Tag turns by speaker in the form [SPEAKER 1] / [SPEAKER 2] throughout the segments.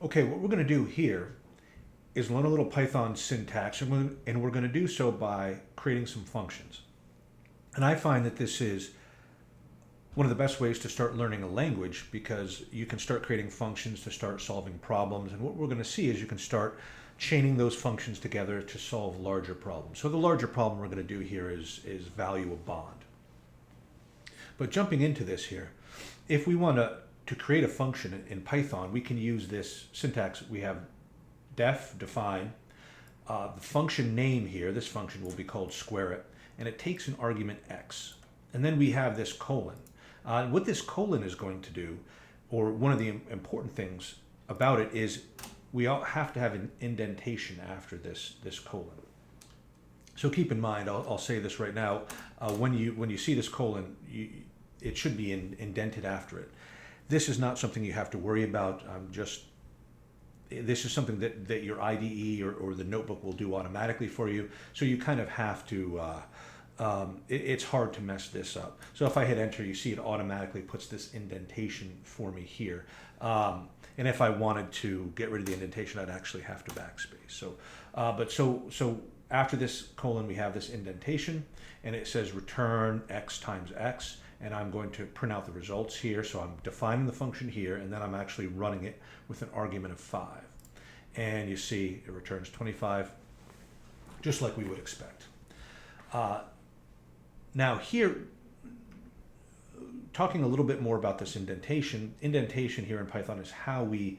[SPEAKER 1] Okay, what we're going to do here is learn a little Python syntax, and we're going to do so by creating some functions. And I find that this is one of the best ways to start learning a language because you can start creating functions to start solving problems. And what we're going to see is you can start chaining those functions together to solve larger problems. So the larger problem we're going to do here is value a bond. But jumping into this here, if we want to create a function in Python, we can use this syntax. We have define. The function name here, this function will be called square it, and it takes an argument x. And then we have this colon. What this colon is going to do, or one of the important things about it, is we all have to have an indentation after this colon. So keep in mind, I'll say this right now, when you see this colon, it should be indented after it. This is not something you have to worry about. This is something that your IDE or the notebook will do automatically for you. So you kind of have to, it's hard to mess this up. So if I hit enter, you see it automatically puts this indentation for me here. And if I wanted to get rid of the indentation, I'd actually have to backspace. So after this colon, we have this indentation, and it says return x times x. And I'm going to print out the results here. So I'm defining the function here, and then I'm actually running it with an argument of 5. And you see it returns 25, just like we would expect. Now here, talking a little bit more about this indentation. Indentation here in Python is how we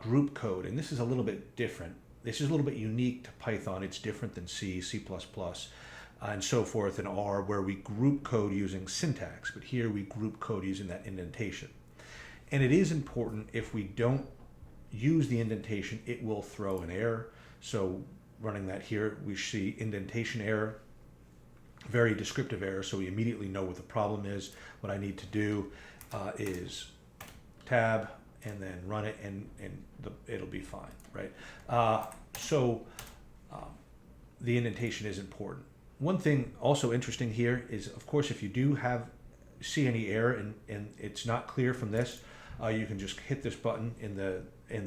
[SPEAKER 1] group code, and this is a little bit different. This is a little bit unique to Python. It's different than C, C++. And so forth in R, where we group code using syntax, but here we group code using that indentation. And it is important, if we don't use the indentation, it will throw an error. So running that here, we see indentation error, very descriptive error, so we immediately know what the problem is. What I need to do is tab and then run it, and it'll be fine, right? The indentation is important. One thing also interesting here is, of course, if you do see any error and it's not clear from this, you can just hit this button in the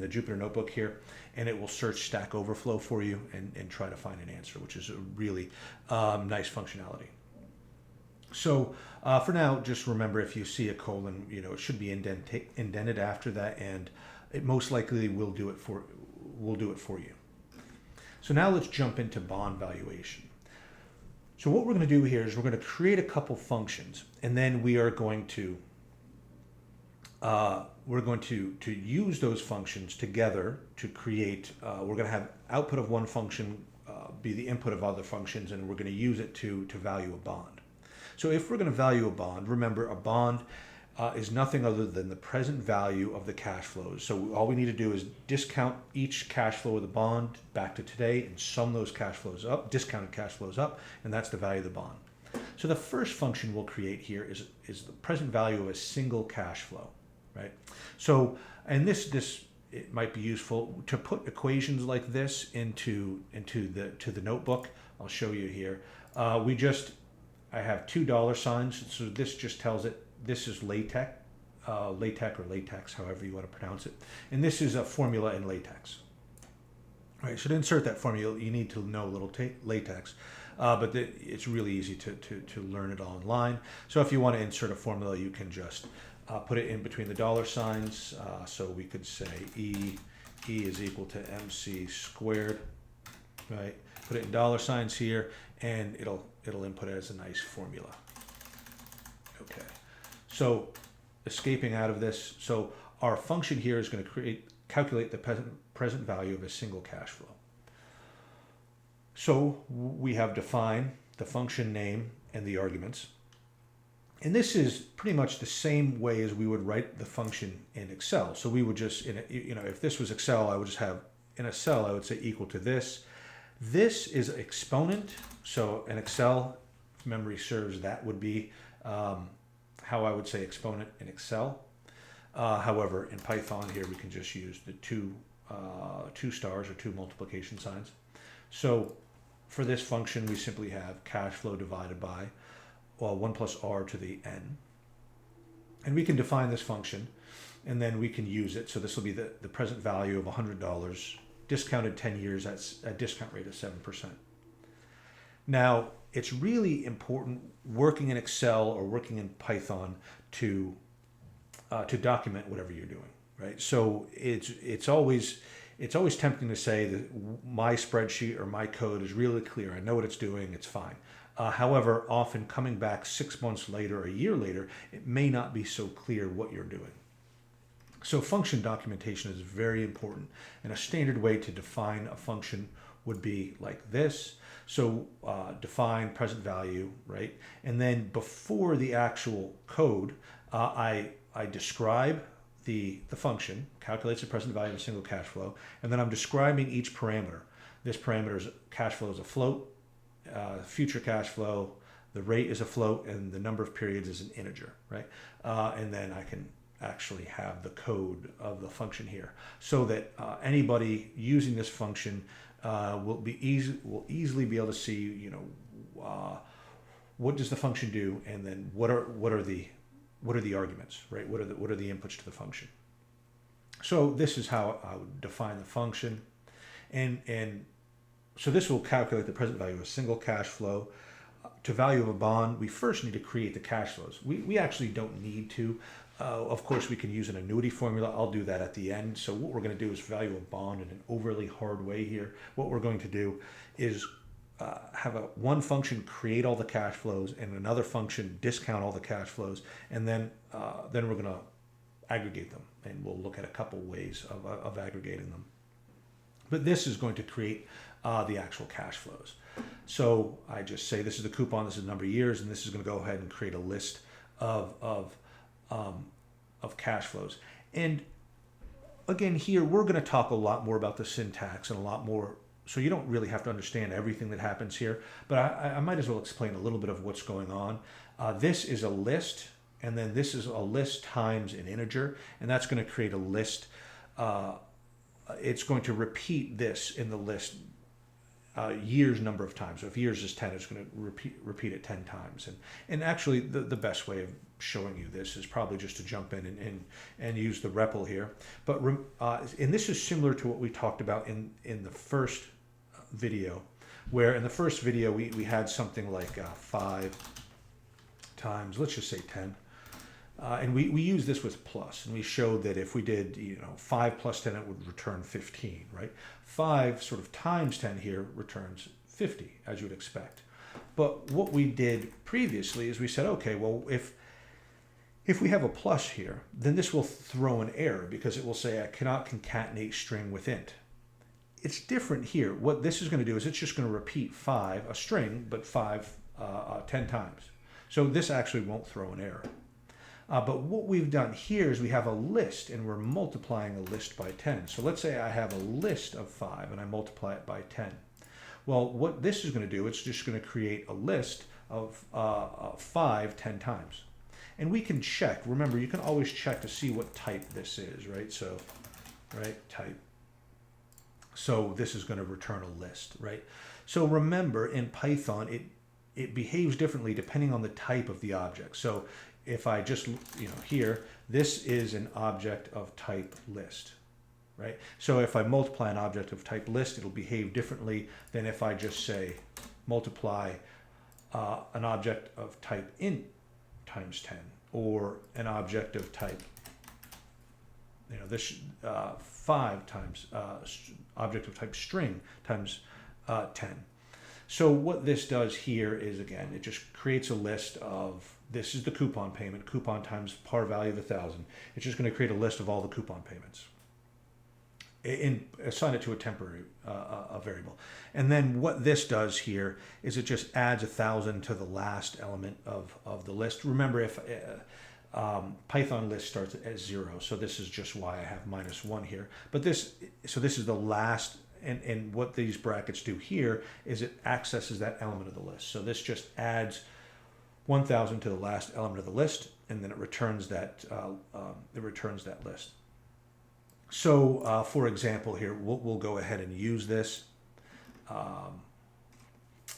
[SPEAKER 1] Jupyter Notebook here, and it will search Stack Overflow for you and try to find an answer, which is a really nice functionality. So for now, just remember, if you see a colon, it should be indented after that, and it most likely will do it for you. So now let's jump into bond valuation. So what we're going to do here is we're going to create a couple functions, and then we are going to use those functions together to create. We're going to have output of one function be the input of other functions, and we're going to use it to value a bond. So if we're going to value a bond, remember a bond is nothing other than the present value of the cash flows. So all we need to do is discount each cash flow of the bond back to today and sum those cash flows up, discounted cash flows up, and that's the value of the bond. So the first function we'll create here is the present value of a single cash flow, right? So, and this it might be useful to put equations like this into the notebook. I'll show you here. I have $2, so this just tells it this is LaTeX, LaTeX or latex, however you want to pronounce it. And this is a formula in LaTeX. All right, so to insert that formula, you need to know a little LaTeX, but it's really easy to learn it online. So if you want to insert a formula, you can just put it in between the dollar signs. So we could say E is equal to MC squared, right? Put it in dollar signs here, and it'll input it as a nice formula. Okay. So escaping out of this, so our function here is going to calculate the present value of a single cash flow. So we have defined the function name and the arguments. And this is pretty much the same way as we would write the function in Excel. So we would just, if this was Excel, I would just have, in a cell, I would say equal to this. This is exponent. So in Excel, if memory serves, that would be how I would say exponent in Excel. However, in Python here, we can just use the two stars or two multiplication signs. So for this function, we simply have cash flow divided by 1 plus r to the n. And we can define this function, and then we can use it. So this will be the present value of $100, discounted 10 years at a discount rate of 7%. Now, it's really important working in Excel or working in Python to document whatever you're doing, right? So it's always tempting to say that my spreadsheet or my code is really clear. I know what it's doing. It's fine. However, often coming back 6 months later, a year later, it may not be so clear what you're doing. So function documentation is very important, and a standard way to define a function would be like this. So define present value, right? And then before the actual code, I describe the function, calculates the present value of a single cash flow, and then I'm describing each parameter. This parameter is cash flow is a float, future cash flow, the rate is a float, and the number of periods is an integer, right? And then I can actually have the code of the function here, so that anybody using this function will easily be able to see, you know, what does the function do, and then what are the arguments, right? What are the inputs to the function? So this is how I would define the function, and so this will calculate the present value of a single cash flow. To value of a bond, we first need to create the cash flows. We actually don't need to. Of course, we can use an annuity formula. I'll do that at the end. So what we're going to do is value a bond in an overly hard way here. What we're going to do is have one function create all the cash flows and another function discount all the cash flows, and then we're going to aggregate them, and we'll look at a couple ways of aggregating them. But this is going to create the actual cash flows. So I just say this is the coupon, this is the number of years, and this is going to go ahead and create a list of cash flows. And again, here we're going to talk a lot more about the syntax and a lot more, so you don't really have to understand everything that happens here, but I might as well explain a little bit of what's going on. This is a list, and then this is a list times an integer, and that's going to create a list. It's going to repeat this in the list years number of times. So if years is 10, it's going to repeat it 10 times. And actually, the best way of showing you this is probably just to jump in and use the REPL here. But and this is similar to what we talked about in the first video, where in the first video we had something like 5 times, let's just say 10. And we use this with plus, and we showed that if we did 5 plus 10, it would return 15, right? 5 sort of times 10 here returns 50, as you would expect. But what we did previously is we said, okay, well, if we have a plus here, then this will throw an error because it will say I cannot concatenate string with int. It's different here. What this is going to do is it's just going to repeat 5, a string, but 5 10 times. So this actually won't throw an error. But what we've done here is we have a list, and we're multiplying a list by 10. So let's say I have a list of 5 and I multiply it by 10. Well, what this is going to do, it's just going to create a list of 5 10 times. And we can check. Remember, you can always check to see what type this is, right? So, type. So this is going to return a list, right? So remember, in Python, it behaves differently depending on the type of the object. So if I just, here, this is an object of type list, right? So if I multiply an object of type list, it'll behave differently than if I just say multiply an object of type int times 10, or an object of type, this 5 times object of type string times 10. So what this does here is, again, it just creates a list of, this is the coupon payment, coupon times par value of 1,000. It's just going to create a list of all the coupon payments and assign it to a temporary a variable. And then what this does here is it just adds 1,000 to the last element of the list. Remember, if Python list starts at 0, so this is just why I have -1 here. But this is the last. And what these brackets do here is it accesses that element of the list. So this just adds 1,000 to the last element of the list, and then it returns that list. So for example, here we'll go ahead and use this,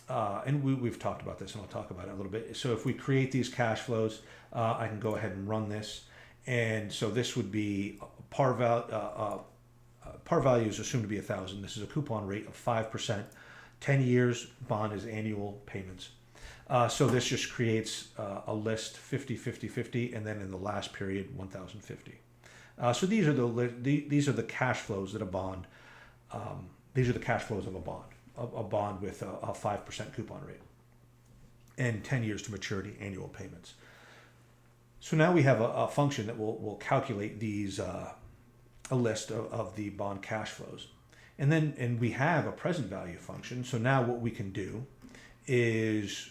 [SPEAKER 1] and we've talked about this, and I'll talk about it a little bit. So if we create these cash flows, I can go ahead and run this, And so this would be par value is assumed to be 1,000. This is a coupon rate of 5%. 10 years bond is annual payments. So this just creates a list 50, 50, 50, and then in the last period 1,050. So these are the cash flows that a bond. These are the cash flows of a bond with a 5% coupon rate and 10 years to maturity, annual payments. So now we have a function that will calculate these a list of the bond cash flows, and we have a present value function. So now what we can do is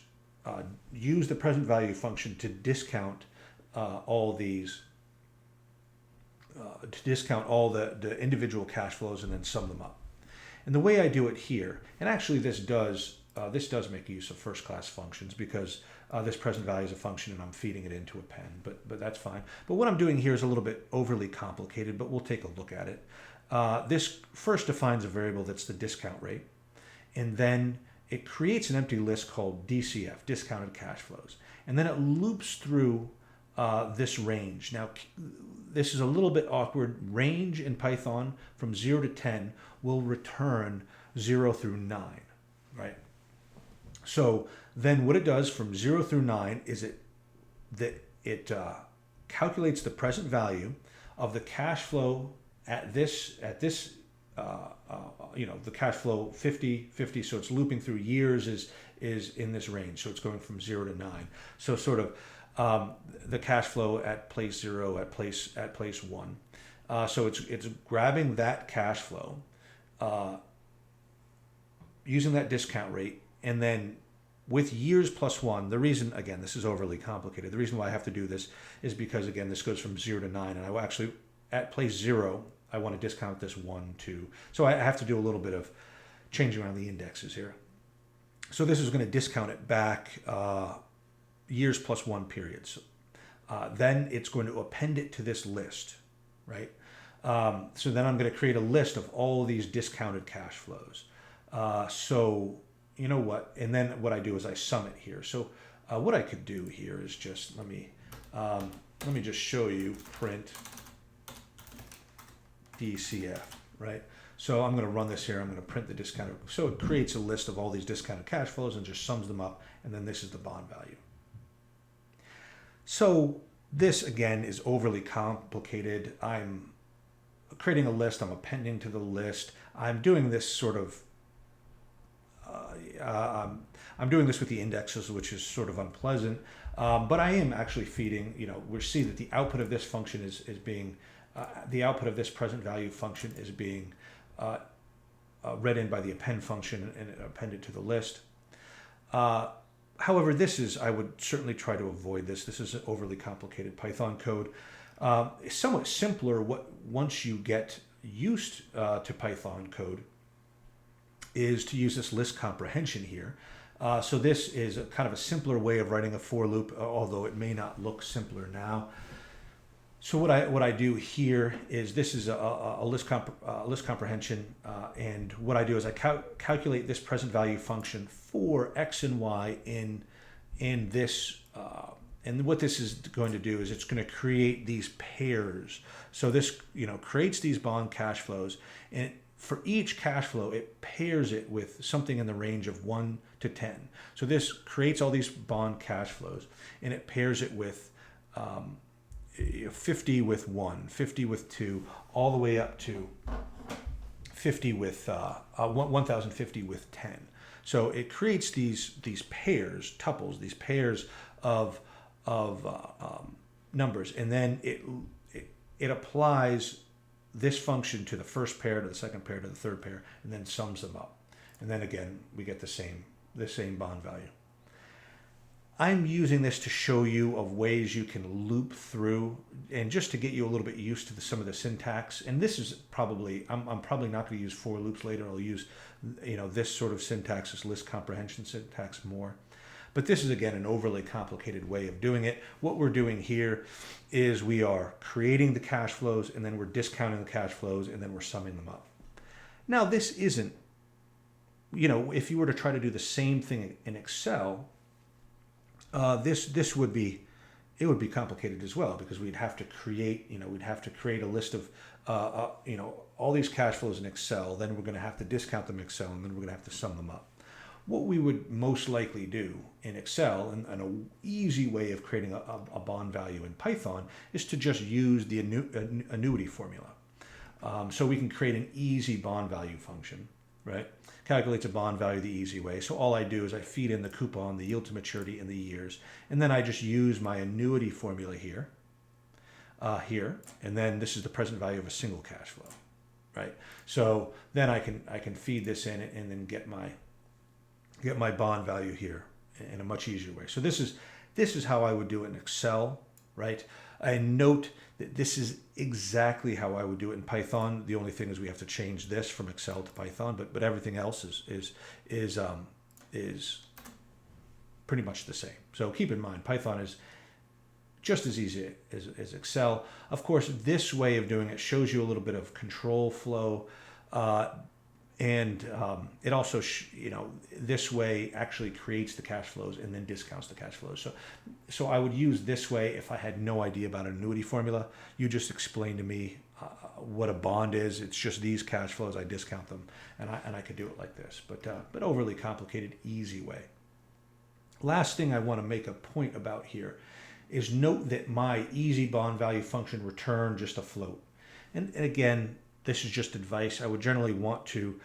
[SPEAKER 1] use the present value function to discount all these. To discount all the individual cash flows and then sum them up. And the way I do it here, and actually this does make use of first class functions because this present value is a function and I'm feeding it into a pen, but that's fine. But what I'm doing here is a little bit overly complicated, but we'll take a look at it. This first defines a variable that's the discount rate, and then it creates an empty list called DCF, discounted cash flows, and then it loops through this range. Now, this is a little bit awkward. Range in Python from 0 to 10 will return 0 through 9, right? So then what it does from 0 through 9 is it calculates the present value of the cash flow at this the cash flow 50, 50, so it's looping through years is in this range. So it's going from 0 to 9. So sort of the cash flow at place 0, at place 1. So it's grabbing that cash flow, using that discount rate, and then with years plus 1. The reason, again, this is overly complicated. The reason why I have to do this is because, again, this goes from 0 to 9, and I will actually, at place 0, I want to discount this 1, 2. So I have to do a little bit of changing around the indexes here. So this is going to discount it back years plus 1 periods. Then it's going to append it to this list, right? So then I'm going to create a list of all of these discounted cash flows. So you know what? And then what I do is I sum it here. So what I could do here is just let me just show you print DCF, right? So I'm going to run this here. I'm going to print the discounted. So it creates a list of all these discounted cash flows and just sums them up. And then this is the bond value. So this, again, is overly complicated. I'm creating a list. I'm appending to the list. I'm doing this sort of, I'm doing this with the indexes, which is sort of unpleasant. But I am actually feeding, we see that the output of this function is being, the output of this present value function is being read in by the append function and appended to the list. However, I would certainly try to avoid this. This is an overly complicated Python code. It's somewhat simpler once you get used to Python code is to use this list comprehension here. So this is a kind of a simpler way of writing a for loop, although it may not look simpler now. So what I do here is this is a list comprehension, and what I do is I calculate this present value function for x and y in this, and what this is going to do is it's going to create these pairs. So this creates these bond cash flows, and for each cash flow it pairs it with something in the range of 1 to 10. So this creates all these bond cash flows, and it pairs it with 50 with 1, 50 with 2, all the way up to 50 with 1050 with 10. So it creates these pairs, tuples, these pairs of numbers, and then it applies this function to the first pair, to the second pair, to the third pair, and then sums them up. And then again, we get the same bond value. I'm using this to show you of ways you can loop through, and just to get you a little bit used to some of the syntax. And this is probably, I'm probably not going to use for loops later. I'll use, this sort of syntax, this list comprehension syntax more. But this is, again, an overly complicated way of doing it. What we're doing here is we are creating the cash flows, and then we're discounting the cash flows, and then we're summing them up. Now, this isn't, if you were to try to do the same thing in Excel, this would be it would be complicated as well, because we'd have to create, we'd have to create a list of, all these cash flows in Excel. Then we're going to have to discount them in Excel, and then we're going to have to sum them up. What we would most likely do in Excel, and an easy way of creating a bond value in Python, is to just use the annuity formula. So we can create an easy bond value function, right? Calculates a bond value the easy way. So all I do is I feed in the coupon, the yield to maturity, and the years, and then I just use my annuity formula here, and then this is the present value of a single cash flow, right? So then I can feed this in and then get my bond value here in a much easier way. So this is how I would do it in Excel, right? And note that this is exactly how I would do it in Python. The only thing is we have to change this from Excel to Python, but everything else is pretty much the same. So keep in mind, Python is just as easy as Excel. Of course, this way of doing it shows you a little bit of control flow, and it also, this way actually creates the cash flows and then discounts the cash flows. So I would use this way if I had no idea about an annuity formula. You just explain to me what a bond is. It's just these cash flows. I discount them, and I could do it like this. But overly complicated, easy way. Last thing I want to make a point about here is note that my easy bond value function returned just a float. And again, this is just advice. I would generally want to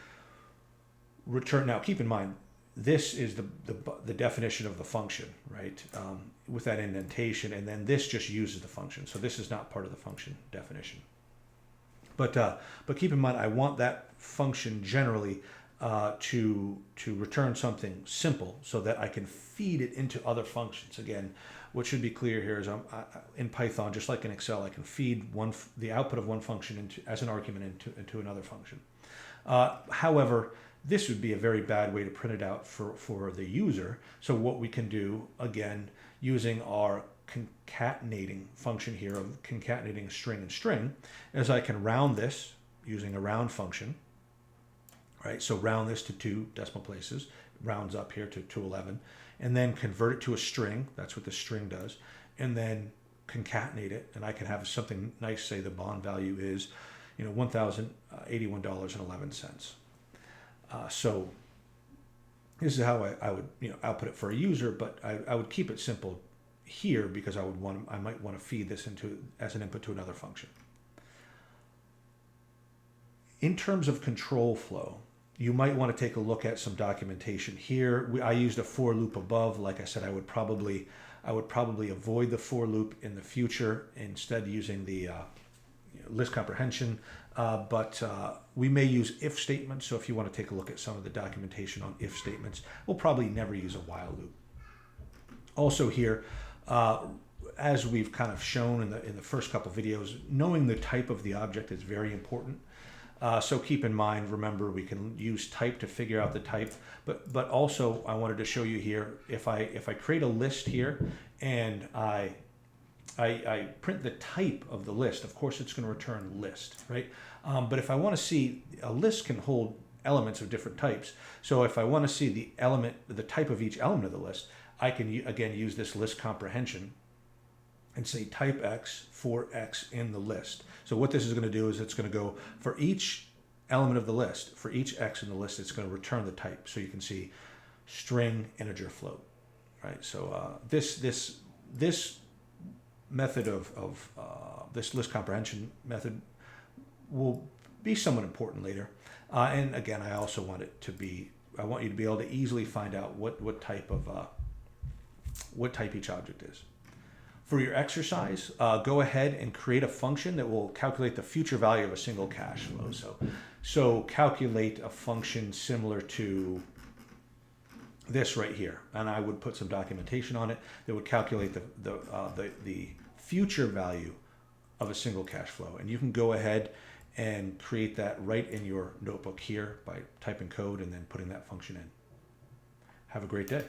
[SPEAKER 1] return. Now, keep in mind, this is the definition of the function, right? With that indentation, and then this just uses the function. So this is not part of the function definition. But keep in mind, I want that function generally to return something simple so that I can feed it into other functions. Again, what should be clear here is in Python, just like in Excel, I can feed the output of one function as an argument into another function. However, this would be a very bad way to print it out for the user. So what we can do, again, using our concatenating function here of concatenating string and string, is I can round this using a round function, right? So round this to 2 decimal places, rounds up here to 211, and then convert it to a string. That's what the string does. And then concatenate it, and I can have something nice, say the bond value is, $1,081.11. So this is how I would output it for a user, but I would keep it simple here because I might want to feed this as an input to another function. In terms of control flow, you might want to take a look at some documentation here. I used a for loop above. Like I said, I would probably avoid the for loop in the future, instead using the list comprehension. But we may use if statements. So if you want to take a look at some of the documentation on if statements, we'll probably never use a while loop. Also here, as we've kind of shown in the first couple videos, knowing the type of the object is very important. So keep in mind, remember, we can use type to figure out the type, but also I wanted to show you here, if I create a list here and I print the type of the list, of course it's going to return list, right? But if I want to see, a list can hold elements of different types. So if I want to see the type of each element of the list, I can again use this list comprehension and say type X for X in the list. So what this is going to do is it's going to go for each element of the list, for each X in the list, it's going to return the type. So you can see string, integer, float, right? So this method of this list comprehension method will be somewhat important later. And again, I also want you to be able to easily find out what type each object is. For your exercise, go ahead and create a function that will calculate the future value of a single cash flow. So calculate a function similar to this right here, and I would put some documentation on it that would calculate the future value of a single cash flow. And you can go ahead and create that right in your notebook here by typing code and then putting that function in. Have a great day.